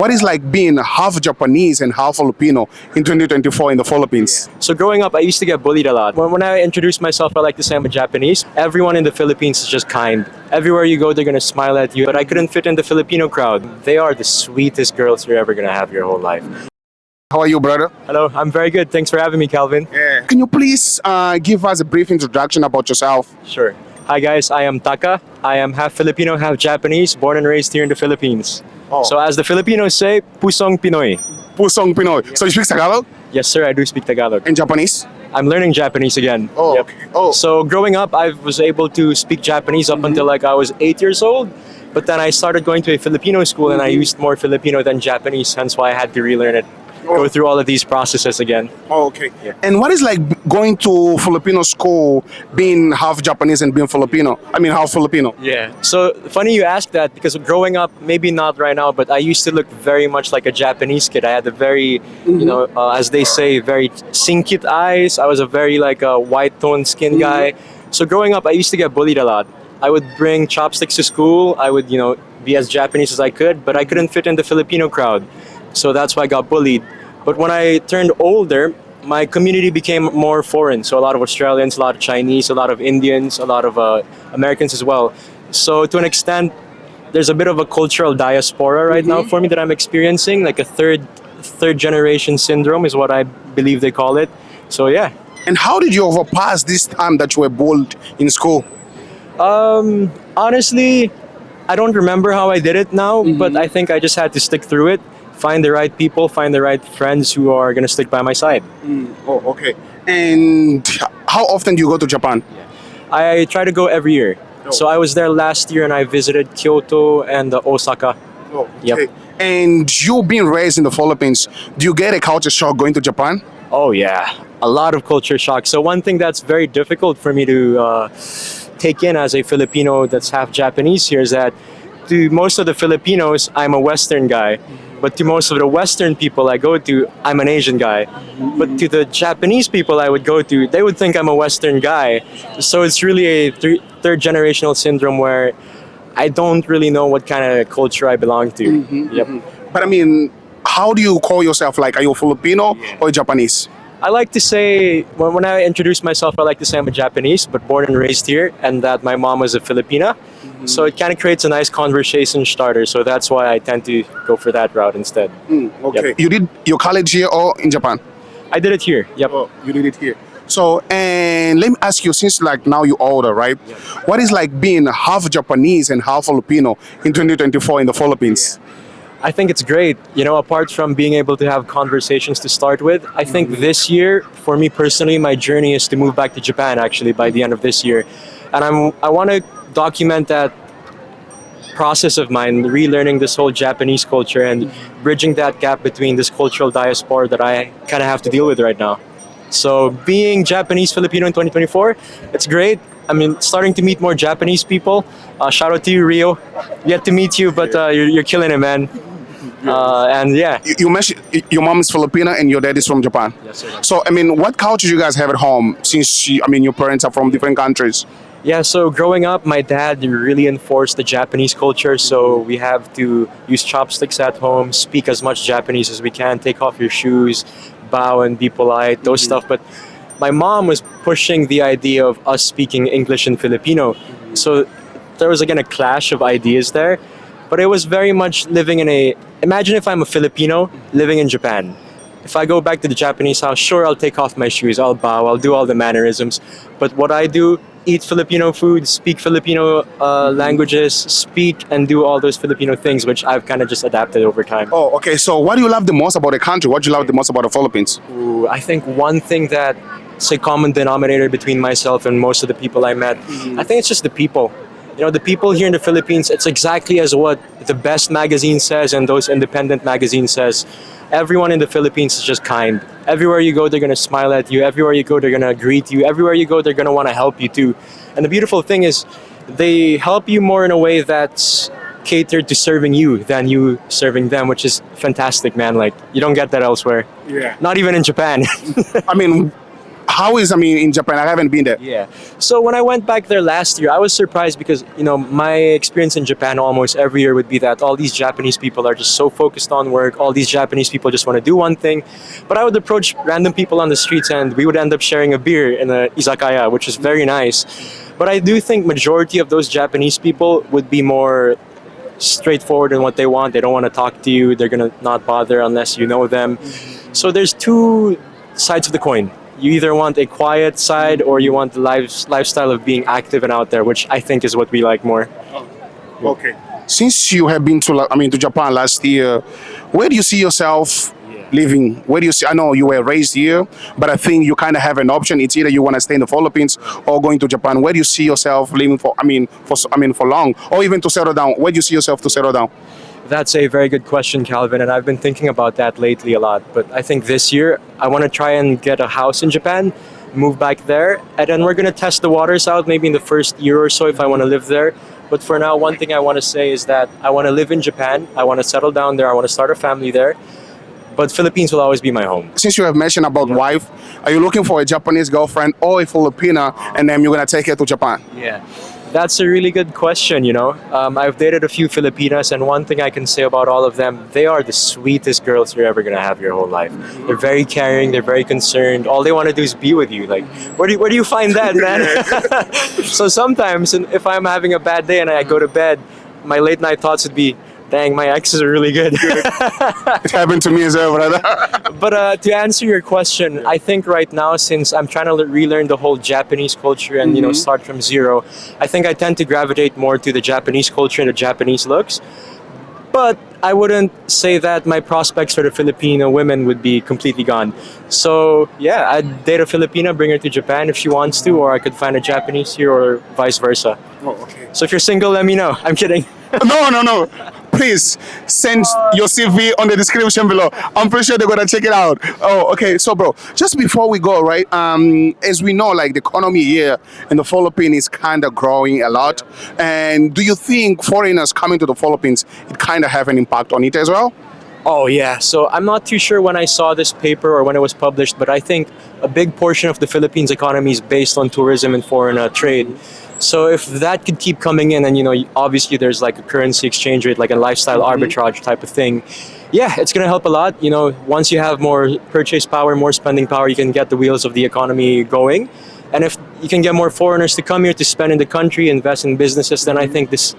What is like being half Japanese and half Filipino in 2024 in the Philippines? So growing up, I used to get bullied a lot. When I introduce myself, I like to say I'm a Japanese. Everyone in the Philippines is just kind. Everywhere you go, they're gonna smile at you. But I couldn't fit in the Filipino crowd. They are the sweetest girls you're ever gonna have your whole life. How are you, brother? Hello, I'm very good. Thanks for having me, Calvin. Yeah. Can you please give us a brief introduction about yourself? Sure. Hi guys, I am Taka. I am half Filipino, half Japanese, born and raised here in the Philippines. Oh. So as the Filipinos say, Pusong Pinoy. Pusong Pinoy. So you speak Tagalog Yes sir, I do speak Tagalog. and Japanese? I'm learning Japanese again. Oh, Yep. okay. Oh. So growing up, I was able to speak Japanese up until like I was 8 years old. But then I started going to a Filipino school and I used more Filipino than Japanese, hence why I had to relearn it. Go through all of these processes again. Oh, okay. Yeah. And what is like going to Filipino school, being half Japanese and being Filipino? I mean, half Filipino. Yeah. So funny you ask that because growing up, maybe not right now, but I used to look very much like a Japanese kid. I had a very, as they say, very sinkit eyes. I was a very like a white toned skin guy. So growing up, I used to get bullied a lot. I would bring chopsticks to school. I would, be as Japanese as I could, but I couldn't fit in the Filipino crowd. So that's why I got bullied. But when I turned older, my community became more foreign. So a lot of Australians, a lot of Chinese, a lot of Indians, a lot of Americans as well. So to an extent, there's a bit of a cultural diaspora right now for me that I'm experiencing, like a third generation syndrome is what I believe they call it. So yeah. And how did you overpass this time that you were bullied in school? Honestly, I don't remember how I did it now, but I think I just had to stick through it. Find the right people, find the right friends who are going to stick by my side. Oh, okay. And how often do you go to Japan? I try to go every year. So I was there last year and I visited Kyoto and Osaka. Oh, Yep. And you being raised in the Philippines, do you get a culture shock going to Japan? Oh yeah, a lot of culture shock. So one thing that's very difficult for me to take in as a Filipino that's half Japanese here is that to most of the Filipinos, I'm a Western guy. But to most of the Western people I go to, I'm an Asian guy. But to the Japanese people I would go to, they would think I'm a Western guy. So it's really a third generational syndrome where I don't really know what kind of culture I belong to. Yep. But I mean, how do you call yourself? Like, are you Filipino or Japanese? I like to say, when I introduce myself, I like to say I'm a Japanese, but born and raised here, and that my mom was a Filipina. So it kind of creates a nice conversation starter. So that's why I tend to go for that route instead. Okay. Yep. You did your college here or in Japan? I did it here. Yep. Oh, you did it here. So, and let me ask you, since like now you're older, right? What is like being half Japanese and half Filipino in 2024 in the Philippines? I think it's great. Apart from being able to have conversations to start with, I think this year, for me personally, my journey is to move back to Japan actually by the end of this year. And I want to document that process of mine, relearning this whole Japanese culture and bridging that gap between this cultural diaspora that I kind of have to deal with right now. So being Japanese Filipino in 2024, it's great. I mean, starting to meet more Japanese people. Shout out to you, Rio. Yet to meet you, but you're killing it, man. And yeah. You mentioned your mom is Filipina and your dad is from Japan. Yes, sir. So, I mean, what culture do you guys have at home since your parents are from different countries? Yeah, so growing up, my dad really enforced the Japanese culture. So we have to use chopsticks at home, speak as much Japanese as we can, take off your shoes, bow and be polite, those stuff. But my mom was pushing the idea of us speaking English and Filipino. So there was again a clash of ideas there. But it was very much living imagine if I'm a Filipino living in Japan. If I go back to the Japanese house, sure, I'll take off my shoes, I'll bow, I'll do all the mannerisms. But what I do, eat Filipino food, speak Filipino languages, speak and do all those Filipino things, which I've kind of just adapted over time. Oh, okay. So what do you love the most about the country? What do you love the most about the Philippines? Ooh, I think one thing that's a common denominator between myself and most of the people I met, I think it's just the people. The people here in the Philippines, it's exactly as what the best magazine says and those independent magazines says. Everyone in the Philippines is just kind. Everywhere you go, they're going to smile at you. Everywhere you go, they're going to greet you. Everywhere you go, they're going to want to help you too. And the beautiful thing is they help you more in a way that's catered to serving you than you serving them, which is fantastic, man. Like, you don't get that elsewhere. Yeah. Not even in Japan. I mean, how is, I mean, in Japan? I haven't been there. Yeah. So when I went back there last year, I was surprised because, my experience in Japan almost every year would be that all these Japanese people are just so focused on work. All these Japanese people just want to do one thing. But I would approach random people on the streets and we would end up sharing a beer in a izakaya, which is very nice. But I do think majority of those Japanese people would be more straightforward in what they want. They don't want to talk to you. They're going to not bother unless you know them. So there's two sides of the coin. You either want a quiet side or you want the lifestyle of being active and out there, which I think is what we like more. Okay. Since you have been to Japan last year, where do you see yourself living? Where do you see? I know you were raised here, but I think you kind of have an option. It's either you want to stay in the Philippines or going to Japan. Where do you see yourself living for? For long, or even to settle down. Where do you see yourself to settle down? That's a very good question, Calvin, and I've been thinking about that lately a lot. But I think this year I want to try and get a house in Japan, move back there, and then we're going to test the waters out maybe in the first year or so if I want to live there. But for now, one thing I want to say is that I want to live in Japan. I want to settle down there. I want to start a family there. But Philippines will always be my home. Since you have mentioned about wife, are you looking for a Japanese girlfriend or a Filipina, and then you're going to take her to Japan? Yeah. That's a really good question, I've dated a few Filipinas, and one thing I can say about all of them, they are the sweetest girls you're ever going to have your whole life. They're very caring, they're very concerned. All they want to do is be with you. Like, where do you find that, man? So sometimes, if I'm having a bad day and I go to bed, my late night thoughts would be, dang, my exes are really good. It happened to me as well, brother. But to answer your question, I think right now, since I'm trying to relearn the whole Japanese culture and start from zero, I think I tend to gravitate more to the Japanese culture and the Japanese looks. But I wouldn't say that my prospects for the Filipino women would be completely gone. So yeah, I'd date a Filipina, bring her to Japan if she wants to, or I could find a Japanese here, or vice versa. Oh, okay. So if you're single, let me know. I'm kidding. No. Please send your CV on the description below. I'm pretty sure they're gonna check it out. Oh, okay. So, bro, just before we go, right? As we know, like the economy here in the Philippines is kind of growing a lot. And do you think foreigners coming to the Philippines it kind of have an impact on it as well? Oh yeah, so I'm not too sure when I saw this paper or when it was published, but I think a big portion of the Philippines economy is based on tourism and foreign trade. So if that could keep coming in, and obviously there's like a currency exchange rate, like a lifestyle arbitrage type of thing, yeah, it's gonna help a lot. Once you have more purchase power, more spending power, you can get the wheels of the economy going. And if you can get more foreigners to come here to spend in the country, invest in businesses, then I think this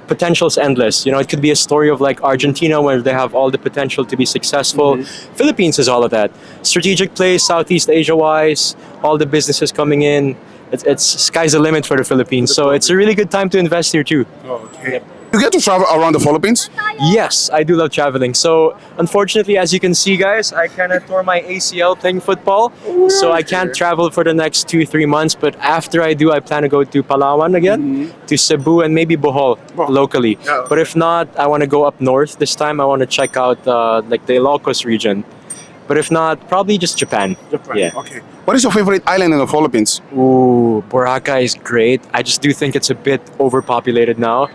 potential is endless. It could be a story of like Argentina, where they have all the potential to be successful. Philippines is all of that. Strategic place, Southeast Asia-wise, all the businesses coming in. It's sky's the limit for the Philippines. So it's a really good time to invest here too. Oh, okay. You get to travel around the Philippines? Yes, I do love traveling. So unfortunately, as you can see, guys, I kind of tore my ACL playing football. So I can't travel for the next 2-3 months. But after I do, I plan to go to Palawan again, to Cebu, and maybe Bohol locally. Yeah. But if not, I want to go up north this time. I want to check out like the Ilocos region. But if not, probably just Japan. Yeah. Okay. What is your favorite island in the Philippines? Ooh, Boracay is great. I just do think it's a bit overpopulated now.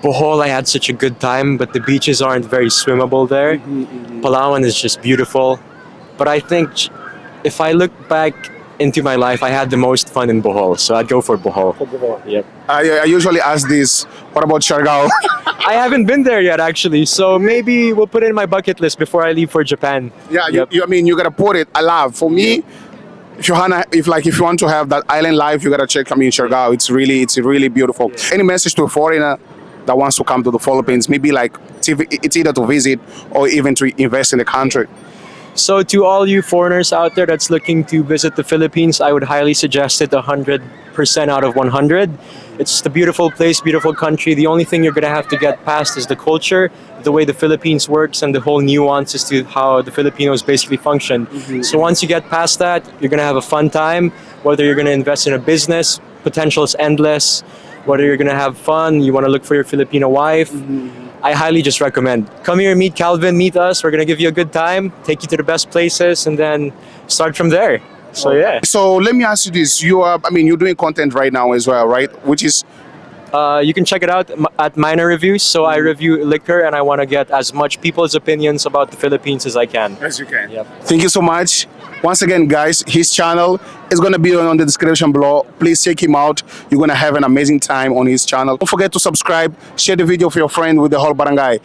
Bohol, I had such a good time, but the beaches aren't very swimmable there. Palawan is just beautiful. But I think if I look back into my life, I had the most fun in Bohol. So I'd go for Bohol. Yep. I usually ask this, what about Siargao? I haven't been there yet, actually. So maybe we'll put it in my bucket list before I leave for Japan. Yeah, Yep. you gotta put it alive. For me, if you want to have that island life, you gotta check. Siargao. It's really beautiful. Any message to a foreigner that wants to come to the Philippines? Maybe like it's either to visit or even to invest in the country. So to all you foreigners out there that's looking to visit the Philippines, I would highly suggest it 100% out of 100. It's just a beautiful place, beautiful country. The only thing you're going to have to get past is the culture, the way the Philippines works, and the whole nuances to how the Filipinos basically function. So once you get past that, you're going to have a fun time. Whether you're going to invest in a business, potential is endless. Whether you're going to have fun, you want to look for your Filipino wife, I highly just recommend. Come here, meet Calvin, meet us. We're going to give you a good time, take you to the best places, and then start from there. So yeah. So let me ask you this: you're doing content right now as well, right? Which is You can check it out at Minor Reviews. So I review liquor, and I want to get as much people's opinions about the Philippines as I can. as you can. Yep. Thank you so much. Once again, guys, his channel is gonna be on the description below. Please check him out. You're gonna have an amazing time on his channel. Don't forget to subscribe, share the video for your friend with the whole barangay.